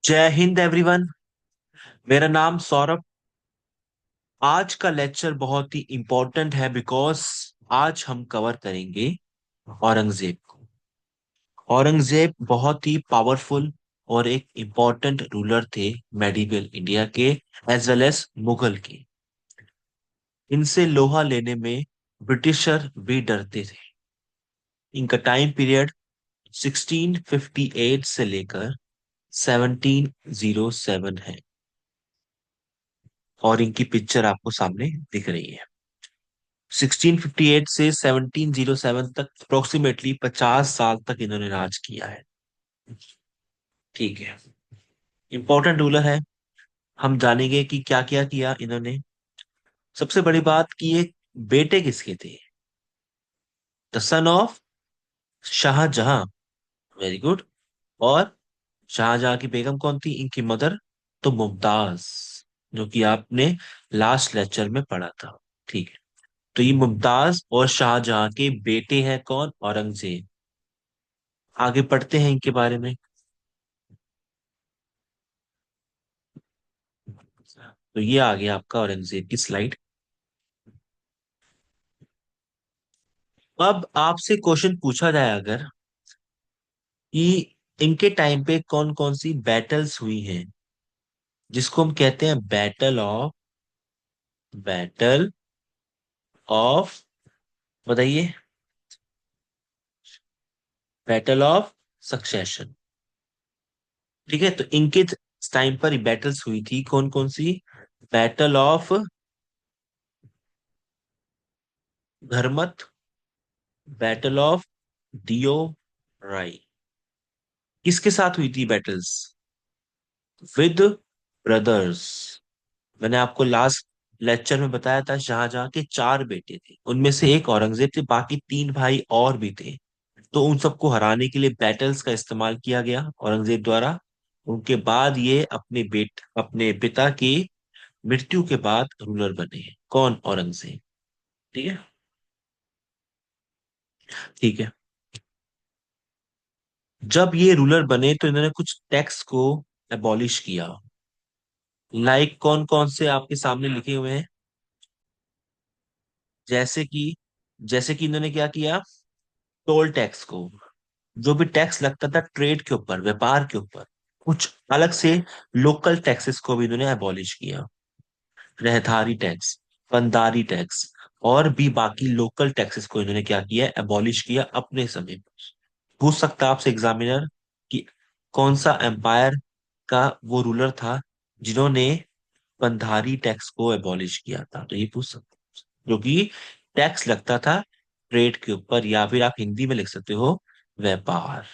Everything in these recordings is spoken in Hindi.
जय हिंद एवरीवन। मेरा नाम सौरभ। आज का लेक्चर बहुत ही इंपॉर्टेंट है बिकॉज आज हम कवर करेंगे औरंगजेब को। औरंगजेब बहुत ही पावरफुल और एक इम्पोर्टेंट रूलर थे मेडिवल इंडिया के एज वेल एज मुगल के। इनसे लोहा लेने में ब्रिटिशर भी डरते थे। इनका टाइम पीरियड 1658 से लेकर 1707 है और इनकी पिक्चर आपको सामने दिख रही है। 1658 से 1707 तक अप्रोक्सीमेटली 50 साल तक इन्होंने राज किया है। ठीक है। इंपॉर्टेंट रूलर है। हम जानेंगे कि क्या क्या किया इन्होंने। सबसे बड़ी बात कि ये बेटे किसके थे। The son of Shahjahan. Very good. और शाहजहां की बेगम कौन थी, इनकी मदर? तो मुमताज, जो कि आपने लास्ट लेक्चर में पढ़ा था। ठीक है। तो ये मुमताज और शाहजहां के बेटे हैं कौन? औरंगजेब। आगे पढ़ते हैं इनके बारे में। तो ये आ गया आपका औरंगजेब की स्लाइड। अब आपसे क्वेश्चन पूछा जाए अगर कि इनके टाइम पे कौन कौन सी बैटल्स हुई हैं, जिसको हम कहते हैं बैटल ऑफ बताइए। Battle of succession. ठीक है। तो इनके टाइम पर बैटल्स हुई थी कौन कौन सी? Battle of Dharmat, battle of दियो राय। किसके साथ हुई थी बैटल्स? With brothers. मैंने आपको लास्ट लेक्चर में बताया था शाहजहां के चार बेटे थे, उनमें से एक औरंगजेब थे, बाकी तीन भाई और भी थे। तो उन सबको हराने के लिए बैटल्स का इस्तेमाल किया गया औरंगजेब द्वारा। उनके बाद ये अपने पिता की मृत्यु के बाद रूलर बने। कौन? औरंगजेब। ठीक है। ठीक है। जब ये रूलर बने तो इन्होंने कुछ टैक्स को एबॉलिश किया। लाइक कौन कौन से आपके सामने लिखे हुए हैं। जैसे कि जैसे कि इन्होंने क्या किया? टोल टैक्स को, जो भी टैक्स लगता था ट्रेड के ऊपर, व्यापार के ऊपर, कुछ अलग से लोकल टैक्सेस को भी इन्होंने एबॉलिश किया। रहधारी टैक्स, फंदारी टैक्स और भी बाकी लोकल टैक्सेस को इन्होंने क्या किया? एबॉलिश किया अपने समय पर। पूछ सकता है आपसे एग्जामिनर कि कौन सा एम्पायर का वो रूलर था जिन्होंने बंधारी टैक्स को एबॉलिश किया था। तो ये पूछ सकते हैं, जो कि टैक्स लगता था ट्रेड के ऊपर, या फिर आप हिंदी में लिख सकते हो व्यापार।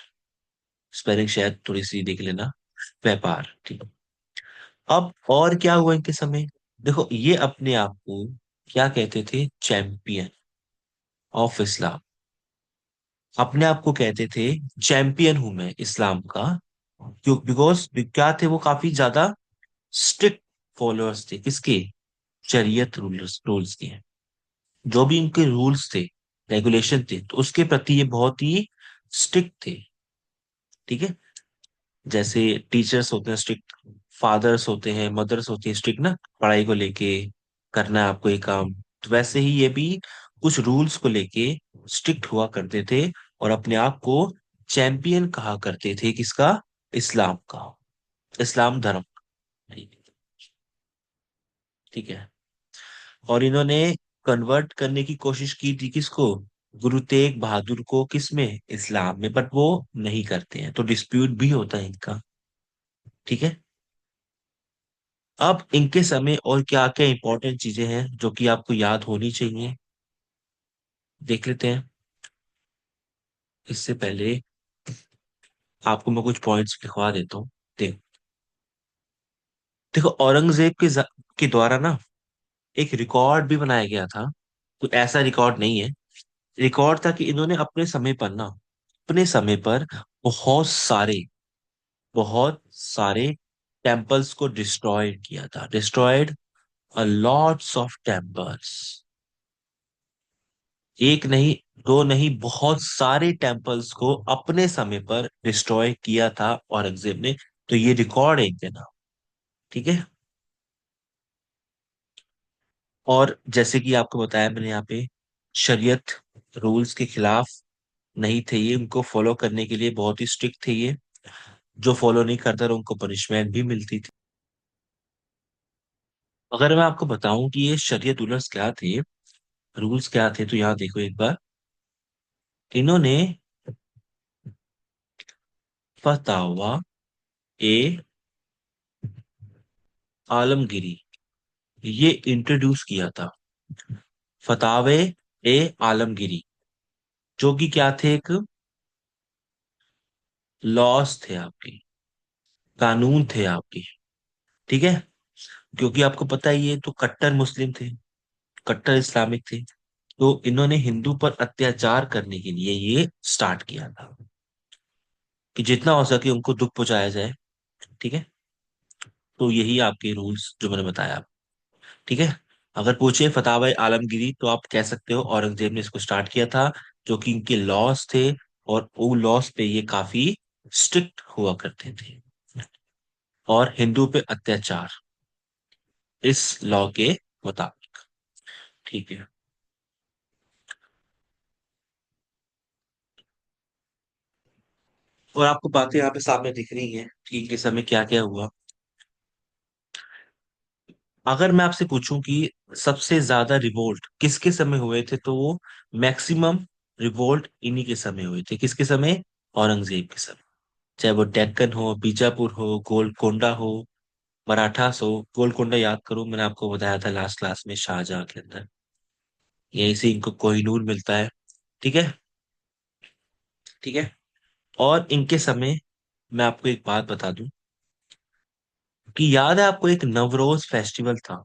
स्पेलिंग शायद थोड़ी सी देख लेना। व्यापार। ठीक है। अब और क्या हुआ इनके समय? देखो, ये अपने आप को क्या कहते थे? Champion of Islam. अपने आप को कहते थे चैंपियन हूं मैं इस्लाम का। क्यों? बिकॉज क्या थे वो? काफी ज्यादा स्ट्रिक्ट फॉलोअर्स थे किसके? शरीयत रूल्स रूल्स के। जो भी इनके रूल्स थे, रेगुलेशन थे, तो उसके प्रति ये बहुत ही स्ट्रिक्ट थे। ठीक है। जैसे टीचर्स होते हैं स्ट्रिक्ट, फादर्स होते हैं, मदर्स होती है स्ट्रिक्ट ना, पढ़ाई को लेके करना है आपको ये काम। तो वैसे ही ये भी कुछ रूल्स को लेके स्ट्रिक्ट हुआ करते थे और अपने आप को चैंपियन कहा करते थे किसका? इस्लाम का, इस्लाम धर्म का। ठीक है। और इन्होंने कन्वर्ट करने की कोशिश की थी किसको? गुरु तेग बहादुर को। किसमें? इस्लाम में। बट वो नहीं करते हैं, तो डिस्प्यूट भी होता है इनका। ठीक है। अब इनके समय और क्या क्या इंपॉर्टेंट चीजें हैं जो कि आपको याद होनी चाहिए, देख लेते हैं। इससे पहले आपको मैं कुछ पॉइंट्स लिखवा देता हूँ। देखो, औरंगजेब के द्वारा ना एक रिकॉर्ड भी बनाया गया था। तो ऐसा रिकॉर्ड नहीं है, रिकॉर्ड था कि इन्होंने अपने समय पर बहुत सारे टेम्पल्स को डिस्ट्रॉय किया था। Destroyed a lots of temples. एक नहीं, दो नहीं, बहुत सारे टेम्पल्स को अपने समय पर डिस्ट्रॉय किया था औरंगजेब ने। तो ये रिकॉर्ड है इनके नाम। ठीक है। और जैसे कि आपको बताया मैंने यहाँ पे, शरीयत रूल्स के खिलाफ नहीं थे ये, उनको फॉलो करने के लिए बहुत ही स्ट्रिक्ट थे ये। जो फॉलो नहीं करता था उनको पनिशमेंट भी मिलती थी। अगर मैं आपको बताऊं कि ये शरीयत रूल्स क्या थे, रूल्स क्या थे, तो यहाँ देखो एक बार। इन्होंने फतावा ए आलमगीरी ये इंट्रोड्यूस किया था। फतावे ए आलमगीरी, जो कि क्या थे, एक लॉस थे आपके, कानून थे आपके। ठीक है। क्योंकि आपको पता ही है, तो कट्टर मुस्लिम थे, कट्टर इस्लामिक थे। तो इन्होंने हिंदू पर अत्याचार करने के लिए ये स्टार्ट किया था कि जितना हो सके उनको दुख पहुंचाया जाए। ठीक है। तो यही आपके रूल्स जो मैंने बताया। ठीक है। अगर पूछे फतावा आलमगीरी, तो आप कह सकते हो औरंगजेब ने इसको स्टार्ट किया था, जो कि इनके लॉस थे। और वो लॉस पे ये काफी स्ट्रिक्ट हुआ करते थे। और हिंदू पे अत्याचार, इस लॉ के मुताबिक। ठीक है। और आपको बातें यहाँ पे सामने दिख रही हैं कि इनके समय क्या क्या हुआ। अगर मैं आपसे पूछूं कि सबसे ज्यादा रिवोल्ट किसके समय हुए थे, तो वो मैक्सिमम रिवोल्ट इन्हीं के समय हुए थे। किसके समय? औरंगजेब के समय। चाहे वो डेक्कन हो, बीजापुर हो, गोलकोंडा हो, मराठास हो। गोलकोंडा याद करो, मैंने आपको बताया था लास्ट क्लास में, शाहजहां के अंदर यहीं से इनको कोहिनूर मिलता है। ठीक है। ठीक है। और इनके समय, मैं आपको एक बात बता दूं कि याद है आपको एक नवरोज फेस्टिवल था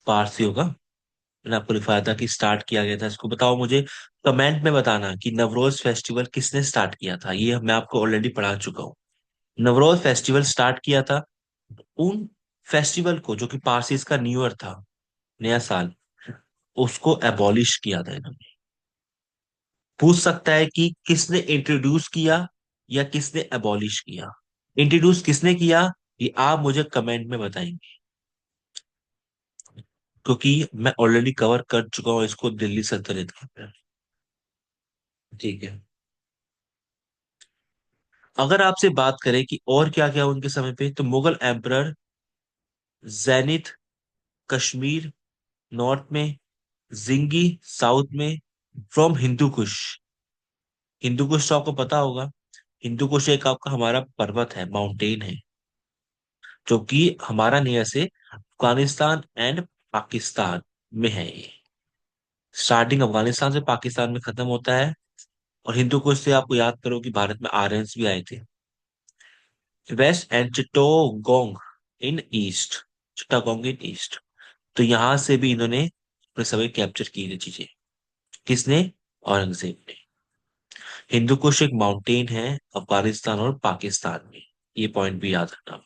पारसियों का। मैंने आपको लिखाया था कि स्टार्ट किया गया था इसको। बताओ मुझे, कमेंट में बताना कि नवरोज फेस्टिवल किसने स्टार्ट किया था। ये मैं आपको ऑलरेडी पढ़ा चुका हूँ। नवरोज फेस्टिवल स्टार्ट किया था उन फेस्टिवल को, जो कि पारसीज का न्यू ईयर था, नया साल, उसको एबॉलिश किया था इन्होंने। पूछ सकता है कि किसने इंट्रोड्यूस किया या किसने एबॉलिश किया। इंट्रोड्यूस किसने किया, ये आप मुझे कमेंट में बताएंगे, क्योंकि मैं ऑलरेडी कवर कर चुका हूँ इसको दिल्ली सल्तनत के अंदर। ठीक है। अगर आपसे बात करें कि और क्या क्या उनके समय पे, तो Mughal emperor zenith Kashmir north में, जिंगी साउथ में, फ्रॉम हिंदू कुश। हिंदू कुश तो आपको पता होगा। हिंदू कुश एक आपका हमारा पर्वत है, माउंटेन है, जो कि हमारा नियर से अफगानिस्तान एंड पाकिस्तान में है ये। स्टार्टिंग अफगानिस्तान से पाकिस्तान में खत्म होता है। और हिंदू कुश से आपको याद करो कि भारत में आर्यंस भी आए थे। West and Chittagong in east, Chittagong in east. तो यहां से भी इन्होंने अपने समय कैप्चर की थी चीजें। किसने? औरंगजेब ने। हिंदू कुश एक माउंटेन है अफगानिस्तान और पाकिस्तान में। ये पॉइंट भी याद रखना।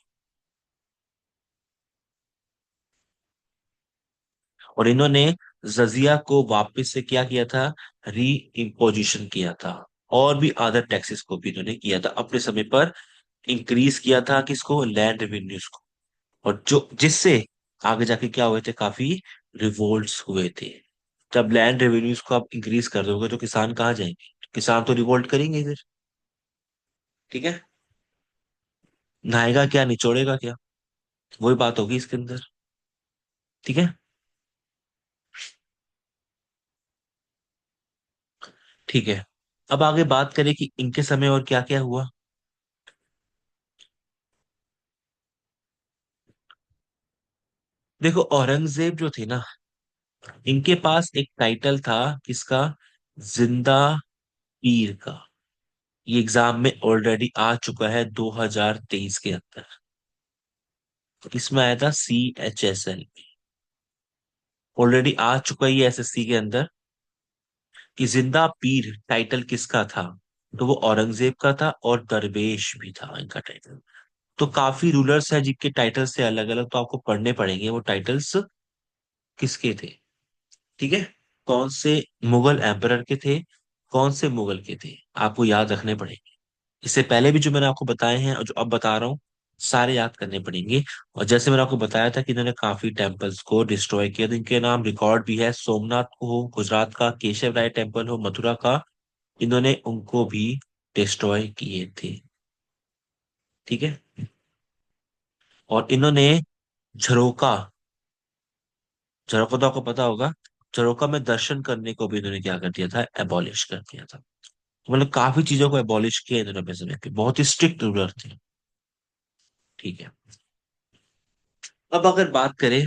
और इन्होंने जजिया को वापस से क्या किया था? री इम्पोजिशन किया था। और भी अदर टैक्सेस को भी इन्होंने किया था अपने समय पर। इंक्रीज किया था किसको? लैंड रेवेन्यूज को। और जो जिससे आगे जाके क्या हुए थे, काफी रिवोल्ट्स हुए थे। जब लैंड रेवेन्यूज को आप इंक्रीज कर दोगे, तो किसान कहाँ जाएंगे? किसान तो रिवोल्ट करेंगे फिर। ठीक है। नहाएगा क्या, निचोड़ेगा क्या? वही बात होगी इसके अंदर। ठीक है। ठीक है। अब आगे बात करें कि इनके समय और क्या क्या हुआ। देखो औरंगजेब जो थे ना, इनके पास एक टाइटल था, किसका? जिंदा पीर का। ये एग्जाम में ऑलरेडी आ चुका है 2023 के अंदर। इसमें आया था CHSL। ऑलरेडी आ चुका है ये SSC के अंदर, कि जिंदा पीर टाइटल किसका था। तो वो औरंगजेब का था, और दरवेश भी था इनका टाइटल। तो काफी रूलर्स हैं जिनके टाइटल से अलग अलग, तो आपको पढ़ने पड़ेंगे वो टाइटल्स किसके थे। ठीक है। कौन से मुगल एम्परर के थे, कौन से मुगल के थे, आपको याद रखने पड़ेंगे। इससे पहले भी जो मैंने आपको बताए हैं और जो अब बता रहा हूँ, सारे याद करने पड़ेंगे। और जैसे मैंने आपको बताया था कि इन्होंने काफी टेम्पल्स को डिस्ट्रॉय किया, तो इनके नाम रिकॉर्ड भी है। सोमनाथ को हो, गुजरात का केशव राय टेम्पल हो, मथुरा का, इन्होंने उनको भी डिस्ट्रॉय किए थे। ठीक है। और इन्होंने झरोका, झरोका तो आपको पता होगा, झरोका में दर्शन करने को भी इन्होंने क्या कर दिया था, एबॉलिश कर दिया था। मतलब काफी चीजों को एबॉलिश किया इन्होंने अपने समय पे, बहुत ही स्ट्रिक्ट रूलर थे। ठीक है। अब अगर बात करें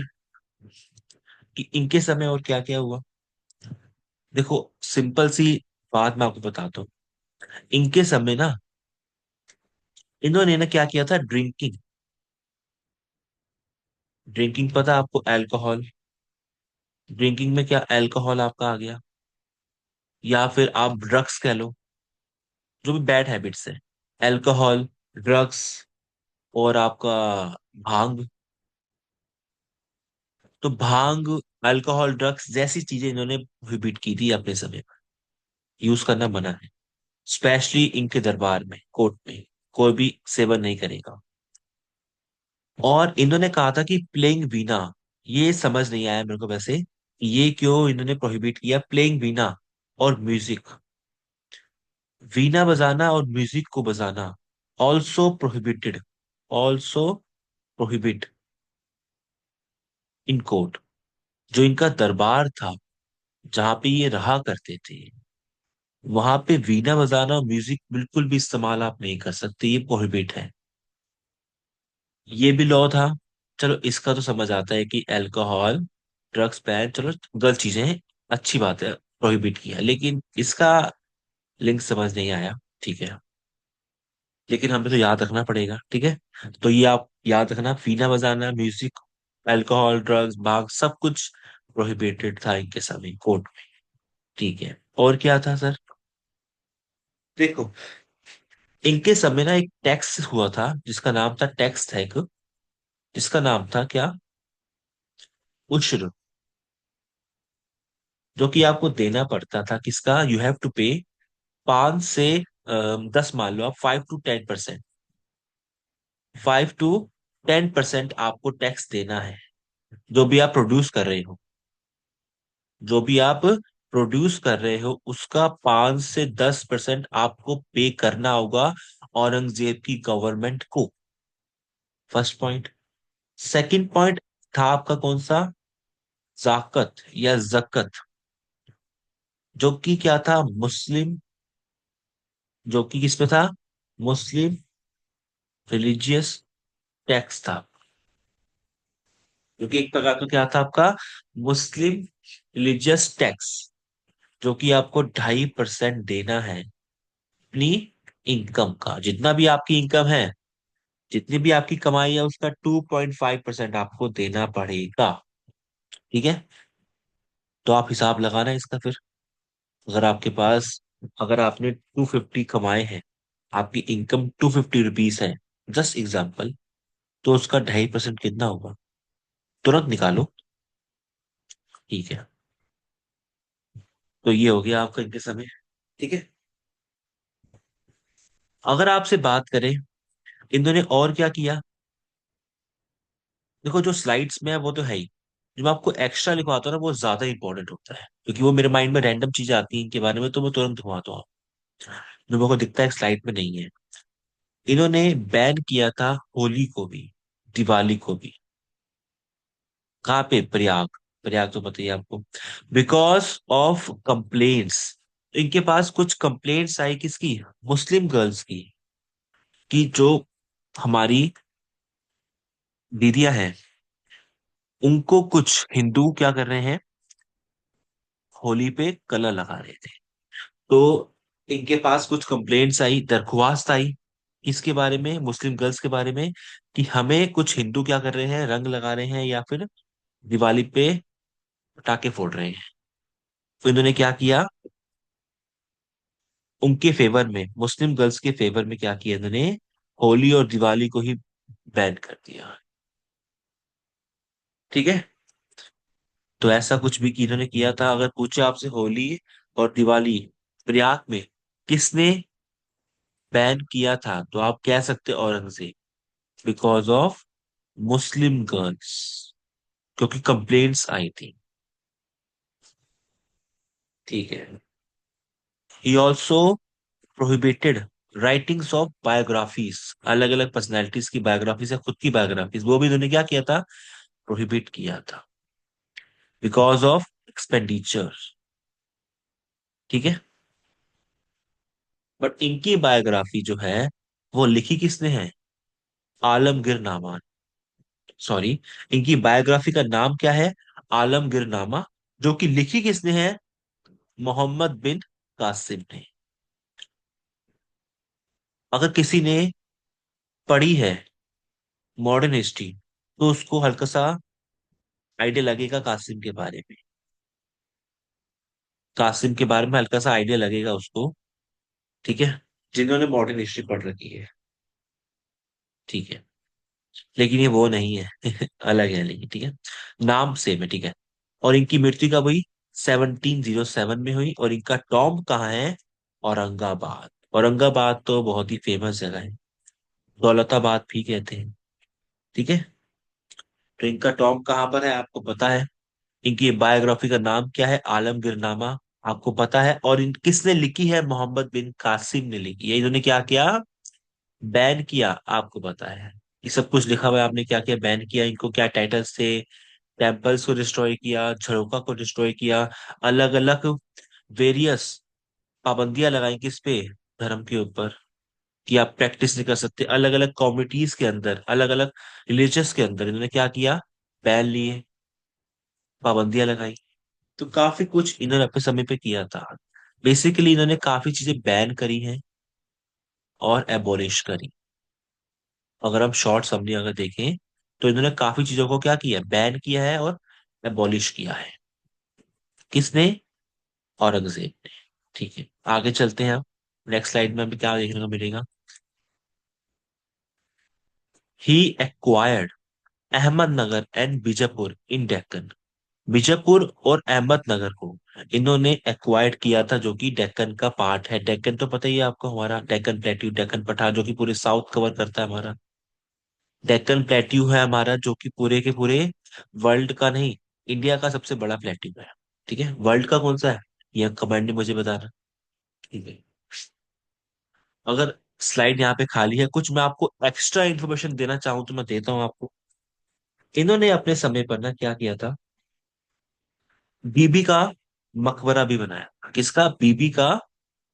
कि इनके समय और क्या क्या हुआ, देखो सिंपल सी बात मैं आपको बताता हूँ। इनके समय ना, इन्होंने ना क्या किया था, ड्रिंकिंग, ड्रिंकिंग पता है आपको, अल्कोहल। ड्रिंकिंग में क्या, अल्कोहल आपका आ गया, या फिर आप ड्रग्स कह लो, जो भी बैड हैबिट्स है, अल्कोहल, ड्रग्स, और आपका भांग। तो भांग, अल्कोहल, ड्रग्स जैसी चीजें इन्होंने प्रोहिबिट की थी अपने समय पर, यूज करना मना है। स्पेशली इनके दरबार में, कोर्ट में कोई भी सेवन नहीं करेगा। और इन्होंने कहा था कि प्लेइंग वीणा, ये समझ नहीं आया मेरे को वैसे, ये क्यों इन्होंने प्रोहिबिट किया प्लेइंग वीणा और म्यूजिक। वीणा बजाना और म्यूजिक को बजाना also prohibited, also prohibit in court. जो इनका दरबार था, जहां पे ये रहा करते थे, वहां पे वीणा बजाना और म्यूजिक बिल्कुल भी इस्तेमाल आप नहीं कर सकते, ये प्रोहिबिट है। ये भी लॉ था। चलो इसका तो समझ आता है कि अल्कोहल, ड्रग्स बैन, चलो गलत चीजें हैं, अच्छी बात है, प्रोहिबिट किया, लेकिन इसका लिंक समझ नहीं आया। ठीक है। लेकिन हमें तो याद रखना पड़ेगा, ठीक है। तो ये आप याद रखना, वीणा बजाना, म्यूजिक, अल्कोहल, ड्रग्स, भाग, सब कुछ प्रोहिबिटेड था इनके समय कोर्ट में। ठीक है। और क्या था सर, देखो इनके समय ना एक टैक्स हुआ था, जिसका नाम था, टैक्स था एक, जिसका नाम था क्या, उश्र। जो कि आपको देना पड़ता था, किसका, यू हैव टू पे 5 से 10, मान लो आप 5 to 10%, 5 to 10% आपको टैक्स देना है, जो भी आप प्रोड्यूस कर रहे हो, जो भी आप प्रोड्यूस कर रहे हो उसका 5 से 10% आपको पे करना होगा औरंगजेब की गवर्नमेंट को। First point. सेकंड पॉइंट था आपका कौन सा, जाकत या जकत, जो कि क्या था, मुस्लिम, जो कि किसमें था, मुस्लिम रिलीजियस टैक्स था, जो कि एक प्रकार का क्या था आपका, मुस्लिम रिलीजियस टैक्स, जो कि आपको 2.5% देना है अपनी इनकम का, जितना भी आपकी इनकम है, जितनी भी आपकी कमाई है, उसका 2.5% आपको देना पड़ेगा। ठीक है। तो आप हिसाब लगाना इसका फिर, अगर आपके पास, अगर आपने 250 कमाए हैं, आपकी इनकम 250 रुपीज है, जस्ट एग्जाम्पल, तो उसका 2.5% कितना होगा, तुरंत निकालो। ठीक है। तो ये हो गया आपका इनके समय। ठीक है। अगर आपसे बात करें इन्होंने और क्या किया, देखो जो स्लाइड्स में है वो तो है ही, जो मैं आपको एक्स्ट्रा लिखवाता हूँ ना वो ज्यादा इंपॉर्टेंट होता है, क्योंकि वो मेरे माइंड में रैंडम चीजें आती हैं इनके बारे में, तो मैं तुरंत लिखवाता हूँ, जो मेरे को दिखता है स्लाइड में नहीं है। इन्होंने बैन किया था होली को भी, दिवाली को भी। कहाँ पे, प्रयाग, प्रयाग तो पता ही है आपको। बिकॉज ऑफ कंप्लेंट्स, इनके पास कुछ कंप्लेंट्स आई, किसकी, मुस्लिम गर्ल्स की, कि जो हमारी दीदियां हैं, उनको कुछ हिंदू क्या कर रहे हैं, होली पे कलर लगा रहे थे। तो इनके पास कुछ कंप्लेंट्स आई, दरख्वास्त आई, किसके बारे में, मुस्लिम गर्ल्स के बारे में, कि हमें कुछ हिंदू क्या कर रहे हैं, रंग लगा रहे हैं या फिर दिवाली पे पटाखे फोड़ रहे हैं। तो इन्होंने क्या किया, उनके फेवर में, मुस्लिम गर्ल्स के फेवर में क्या किया इन्होंने, होली और दिवाली को ही बैन कर दिया। ठीक है। तो ऐसा कुछ भी कि इन्होंने किया था, अगर पूछे आपसे होली और दिवाली प्रयाग में किसने बैन किया था, तो आप कह सकते Aurangzeb. Because of Muslim girls, क्योंकि कंप्लेंट्स आई थी। ठीक है। He also prohibited writings of biographies, अलग अलग पर्सनैलिटीज की बायोग्राफीज या खुद की बायोग्राफीज, वो भी इन्होंने क्या किया था, प्रोहिबिट किया था, बिकॉज ऑफ एक्सपेंडिचर। ठीक है। बट इनकी बायोग्राफी जो है वो लिखी किसने है, आलमगीर नामा। सॉरी, इनकी बायोग्राफी का नाम क्या है, आलमगीर नामा, जो कि लिखी किसने है, मोहम्मद बिन कासिम ने। अगर किसी ने पढ़ी है मॉडर्न हिस्ट्री तो उसको हल्का सा आइडिया लगेगा कासिम के बारे में, कासिम के बारे में हल्का सा आइडिया लगेगा उसको। ठीक है, जिन्होंने मॉडर्न हिस्ट्री पढ़ रखी है। ठीक है, लेकिन ये वो नहीं है अलग है, लेकिन ठीक है, नाम सेम है। ठीक है। और इनकी मृत्यु कब हुई, 1707 में हुई। और इनका टॉम्ब कहाँ है, औरंगाबाद। औरंगाबाद तो बहुत ही फेमस जगह है, दौलताबाद भी कहते हैं। ठीक है। तो इनका टॉम्ब कहाँ पर है आपको पता है, इनकी बायोग्राफी का नाम क्या है, आलमगीर नामा, आपको पता है। और इन किसने लिखी है, मोहम्मद बिन कासिम ने लिखी है। इन्होंने क्या किया, बैन किया, आपको पता है। ये सब कुछ लिखा हुआ है, आपने क्या किया, बैन किया। इनको क्या टाइटल्स थे, टेम्पल्स को डिस्ट्रॉय किया, झरोका को डिस्ट्रॉय किया, अलग अलग वेरियस पाबंदियां लगाई किस पे, धर्म के ऊपर, कि आप प्रैक्टिस नहीं कर सकते। अलग अलग कम्युनिटीज के अंदर, अलग अलग रिलीजियस के अंदर इन्होंने क्या किया, बैन लिए, पाबंदियां लगाई। तो काफी कुछ इन्होंने अपने समय पे किया था। बेसिकली इन्होंने काफी चीजें बैन करी हैं और एबॉलिश करी। अगर हम शॉर्ट समरी अगर देखें तो इन्होंने काफी चीजों को क्या किया, बैन किया है और एबॉलिश किया है। किसने, औरंगजेब ने। ठीक है, आगे चलते हैं। अब नेक्स्ट स्लाइड में हमें क्या देखने को मिलेगा, ही एक्वायर्ड अहमदनगर एंड बीजापुर इन डेक्कन। बीजापुर और अहमदनगर को इन्होंने एक्वायर्ड किया था, जो कि डेक्कन का पार्ट है। डेक्कन तो पता ही है आपको, हमारा डेक्कन प्लेट्यू, डेक्कन पठार, जो कि पूरे साउथ कवर करता है हमारा। डेक्कन प्लेट्यू है हमारा, जो कि पूरे के पूरे वर्ल्ड का नहीं, इंडिया का सबसे बड़ा प्लेट्यू है। ठीक है, वर्ल्ड का कौन सा है, ये कमेंट में मुझे बताना। ठीक है। अगर स्लाइड यहाँ पे खाली है, कुछ मैं आपको एक्स्ट्रा इन्फॉर्मेशन देना चाहूँ तो मैं देता हूँ आपको। इन्होंने अपने समय पर ना क्या किया था, बीबी का मकबरा भी बनाया। किसका, बीबी का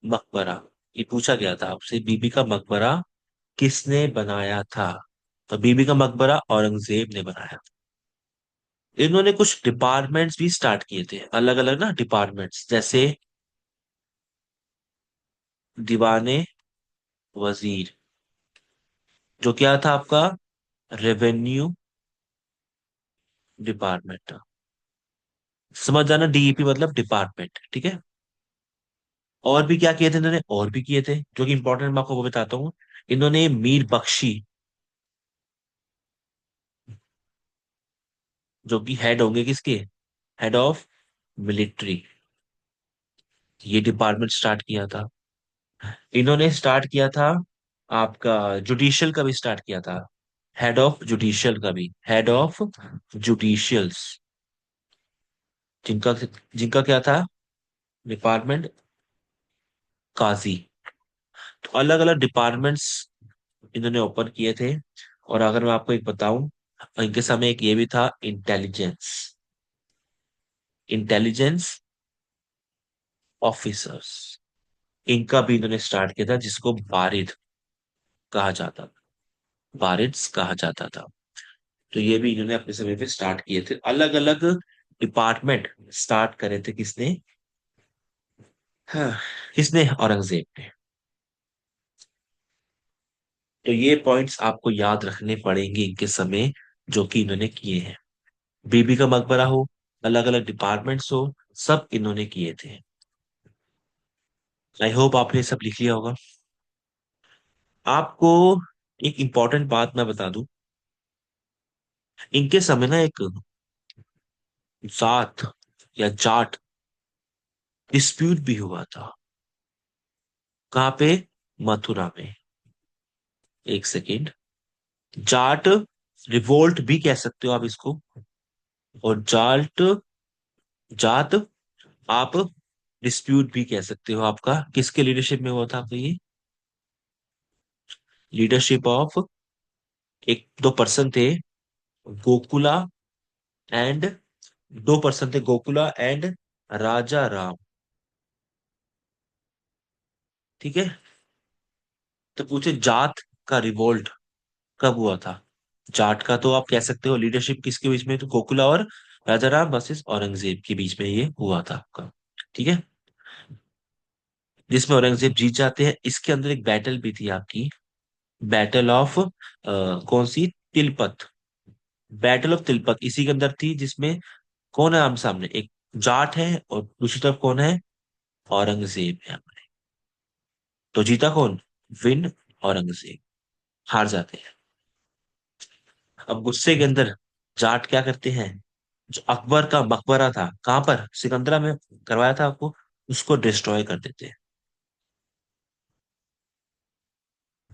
मकबरा। ये पूछा गया था आपसे, बीबी का मकबरा किसने बनाया था, तो बीबी का मकबरा औरंगजेब ने बनाया। इन्होंने कुछ डिपार्टमेंट्स भी स्टार्ट किए थे, अलग अलग ना डिपार्टमेंट्स, जैसे दीवाने वजीर, जो क्या था आपका, रेवेन्यू डिपार्टमेंट। समझ जाना, डीईपी मतलब डिपार्टमेंट। ठीक है। और भी क्या किए थे इन्होंने, और भी किए थे जो कि इंपॉर्टेंट, मैं आपको वो बताता हूँ। इन्होंने मीर बख्शी, जो कि हेड होंगे किसके, हेड ऑफ मिलिट्री, ये डिपार्टमेंट स्टार्ट किया था। इन्होंने स्टार्ट किया था आपका जुडिशियल का भी स्टार्ट किया था, हेड ऑफ जुडिशियल का भी, हेड ऑफ जुडिशियल्स, जिनका जिनका क्या था डिपार्टमेंट, काजी। तो अलग अलग डिपार्टमेंट्स इन्होंने ओपन किए थे। और अगर मैं आपको एक बताऊं, इनके समय एक ये भी था, इंटेलिजेंस, इंटेलिजेंस ऑफिसर्स, इनका भी इन्होंने स्टार्ट किया था, जिसको बारिद कहा जाता था, बारिड्स कहा जाता था। तो ये भी इन्होंने अपने समय पे स्टार्ट किए थे, अलग अलग डिपार्टमेंट स्टार्ट करे थे किसने, हाँ, किसने, औरंगजेब ने। तो ये पॉइंट्स आपको याद रखने पड़ेंगे इनके समय, जो कि इन्होंने किए हैं। बीबी का मकबरा हो, अलग अलग डिपार्टमेंट्स हो, सब इन्होंने किए थे। आई होप आपने सब लिख लिया होगा। आपको एक इंपॉर्टेंट बात मैं बता दूं, इनके समय ना एक जाट या जाट डिस्प्यूट भी हुआ था। कहाँ पे, मथुरा में। एक सेकेंड, जाट रिवोल्ट भी कह सकते हो आप इसको। और जाट जात आप डिस्प्यूट भी कह सकते हो। आपका किसके लीडरशिप में हुआ था आपका ये? लीडरशिप ऑफ, एक दो पर्सन थे, गोकुला एंड, दो पर्सन थे, गोकुला एंड राजा राम। ठीक है। तो पूछे जाट का रिवोल्ट कब हुआ था? जाट का तो आप कह सकते हो लीडरशिप किसके बीच में, तो गोकुला और राजा राम वर्सेस औरंगजेब के बीच में ये हुआ था आपका। ठीक है। जिसमें औरंगजेब जीत जाते हैं। इसके अंदर एक बैटल भी थी आपकी, बैटल ऑफ कौन सी, तिलपत। बैटल ऑफ तिलपत इसी के अंदर थी, जिसमें कौन है आम सामने, एक जाट है और दूसरी तरफ कौन है, औरंगजेब है। तो जीता कौन? विन औरंगजेब। हार जाते हैं। अब गुस्से के अंदर जाट क्या करते हैं, जो अकबर का मकबरा था कहां पर, सिकंदरा में करवाया था आपको, उसको डिस्ट्रॉय कर देते हैं।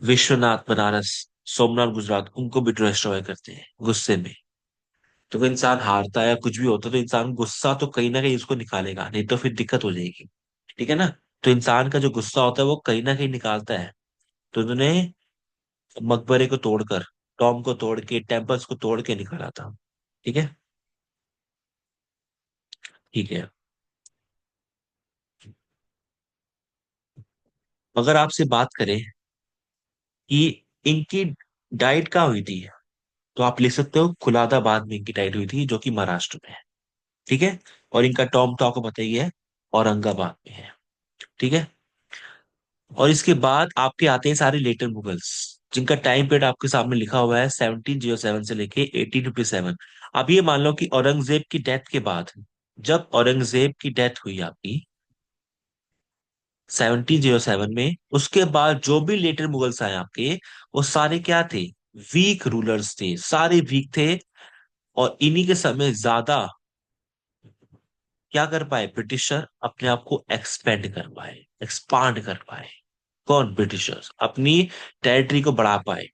विश्वनाथ बनारस, सोमनाथ गुजरात, उनको भी डिस्ट्रॉय करते हैं गुस्से में। तो कोई इंसान हारता है या कुछ भी होता है तो इंसान गुस्सा तो कहीं ना कहीं उसको निकालेगा, नहीं तो फिर दिक्कत हो जाएगी। ठीक है ना। तो इंसान का जो गुस्सा होता है वो कहीं ना कहीं निकालता है। तो उन्होंने मकबरे को तोड़कर, टॉम को तोड़ के, टेम्पल्स को तोड़ के निकाला था। ठीक है। ठीक है। अगर आपसे बात करें कि इनकी डाइट कहाँ हुई थी, तो आप लिख सकते हो खुलादाबाद में इनकी डाइट हुई थी, जो कि महाराष्ट्र में है। ठीक है। और इनका टॉम तो आपको पता ही है, औरंगाबाद में है। ठीक है। और इसके बाद आपके आते हैं सारे लेटर मुगल्स, जिनका टाइम पीरियड आपके सामने लिखा हुआ है 1707 से लेके 1857। अब ये मान लो कि औरंगजेब की डेथ के बाद, जब औरंगजेब की डेथ हुई आपकी 1707 में, उसके बाद जो भी लेटर मुगल्स आए आपके, वो सारे क्या थे, वीक रूलर्स थे, सारे वीक थे। और इन्हीं के समय ज्यादा क्या कर पाए, ब्रिटिशर अपने आप को एक्सपेंड कर पाए, एक्सपांड कर पाए। कौन, ब्रिटिशर्स अपनी टेरिटरी को बढ़ा पाए।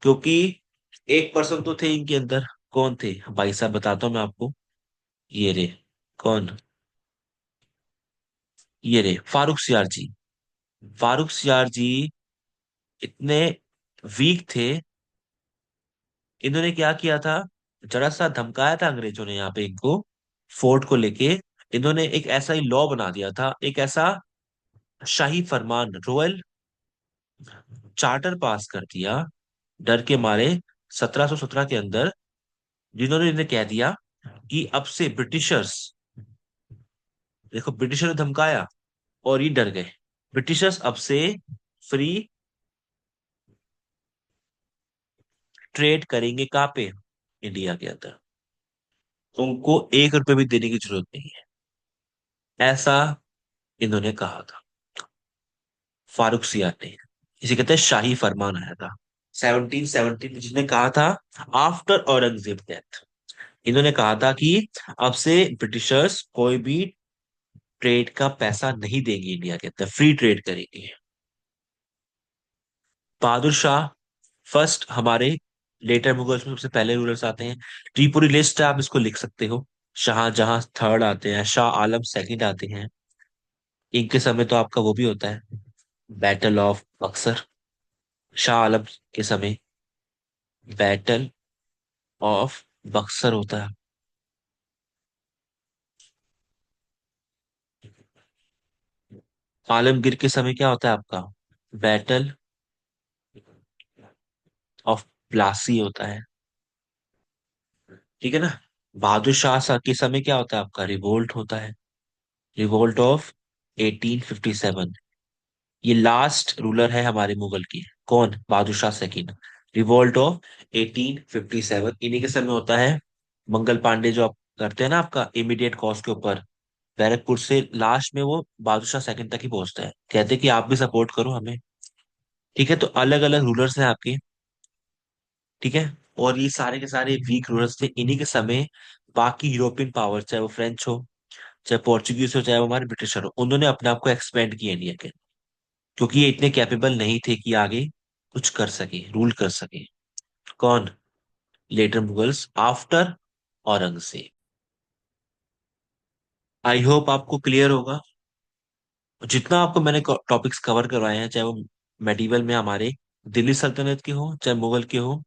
क्योंकि एक पर्सन तो थे इनके अंदर, कौन थे भाई साहब, बताता हूं मैं आपको। ये रे, कौन, ये रे फारूक सियार जी। फारूक सियार जी इतने वीक थे, इन्होंने क्या किया था, जरा सा धमकाया था अंग्रेजों ने यहाँ पे इनको, फोर्ट को लेके। इन्होंने एक ऐसा ही लॉ बना दिया था, एक ऐसा शाही फरमान, रॉयल चार्टर पास कर दिया, डर के मारे, 1717 के अंदर, जिन्होंने इन्हें कह दिया कि अब से ब्रिटिशर्स, देखो ब्रिटिशर ने धमकाया और ये डर गए, ब्रिटिशर्स अब से फ्री ट्रेड करेंगे कहाँ पे, इंडिया के अंदर। उनको 1 रुपए भी देने की जरूरत नहीं है, ऐसा इन्होंने कहा था, फारूक सियार ने। इसे कहते हैं शाही फरमान आया था 1717 में, जिसने कहा था आफ्टर औरंगजेब डेथ। इन्होंने कहा था कि अब से ब्रिटिशर्स कोई भी ट्रेड का पैसा नहीं देंगे इंडिया के अंदर, फ्री ट्रेड करेंगे। बहादुर शाह फर्स्ट हमारे लेटर मुगल्स में सबसे पहले रूलर्स आते हैं। तो ये पूरी लिस्ट है, आप इसको लिख सकते हो। शाहजहां थर्ड आते हैं, शाह आलम सेकंड आते हैं। इनके समय तो आपका वो भी होता है, बैटल ऑफ बक्सर। शाह आलम के समय बैटल ऑफ बक्सर होता है। आलमगीर के समय क्या होता है आपका, बैटल ऑफ प्लासी होता है। ठीक है ना। बहादुर शाह के समय क्या होता है आपका, रिवोल्ट होता है, रिवोल्ट ऑफ 1857। ये लास्ट रूलर है हमारे मुगल की, कौन, Bahadur Shah second. Revolt of 1857 इन्हीं के समय होता है। मंगल पांडे जो आप करते हैं ना आपका इमीडिएट कॉज के ऊपर, बैरकपुर से लास्ट में वो बहादुर शाह सेकंड तक ही पहुंचता है, कहते हैं कि आप भी सपोर्ट करो हमें। ठीक है। तो अलग अलग रूलर्स हैं आपके। ठीक है। और ये सारे के सारे वीक रूलर्स थे इन्हीं के समय। बाकी यूरोपियन पावर, चाहे वो फ्रेंच हो, चाहे पोर्चुगीज हो, चाहे वो हमारे ब्रिटिशर हो, उन्होंने अपने आप को एक्सपेंड किया इंडिया के, क्योंकि ये इतने कैपेबल नहीं थे कि आगे कुछ कर सके, रूल कर सके। कौन? Later Mughals after Aurangzeb. I hope आपको क्लियर होगा। जितना आपको मैंने टॉपिक्स कवर करवाए हैं, चाहे वो मेडिवल में हमारे दिल्ली सल्तनत के हो चाहे मुगल के हो,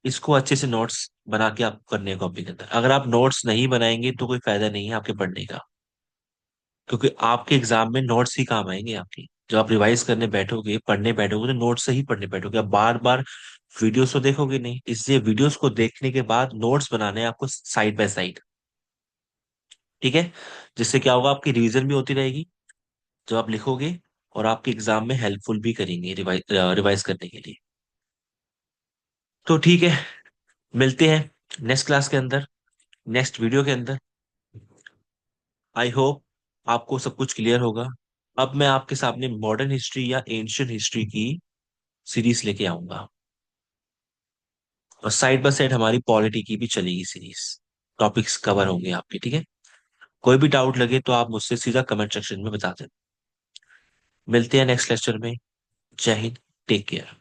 इसको अच्छे से नोट्स बना के आप करने हैं कॉपी के अंदर। अगर आप नोट्स नहीं बनाएंगे तो कोई फायदा नहीं है आपके पढ़ने का, क्योंकि आपके एग्जाम में नोट्स ही काम आएंगे आपके। जब आप रिवाइज करने बैठोगे, पढ़ने बैठोगे, तो नोट्स से ही पढ़ने बैठोगे। आप बार बार वीडियोस तो देखोगे नहीं, इसलिए वीडियोस को देखने के बाद नोट्स बनाने हैं आपको साइड बाय साइड। ठीक है? जिससे क्या होगा, आपकी रिवीजन भी होती रहेगी जब आप लिखोगे, और आपके एग्जाम में हेल्पफुल भी करेंगे रिवाइज करने के लिए। तो ठीक है, मिलते हैं नेक्स्ट क्लास के अंदर, नेक्स्ट वीडियो के अंदर। आई होप आपको सब कुछ क्लियर होगा। अब मैं आपके सामने मॉडर्न हिस्ट्री या एंशियंट हिस्ट्री की सीरीज लेके आऊंगा, और साइड बाय साइड हमारी पॉलिटी की भी चलेगी सीरीज। टॉपिक्स कवर होंगे आपके, ठीक है? कोई भी डाउट लगे तो आप मुझसे सीधा कमेंट सेक्शन में बता दें। मिलते हैं नेक्स्ट लेक्चर में। जय हिंद। Take care.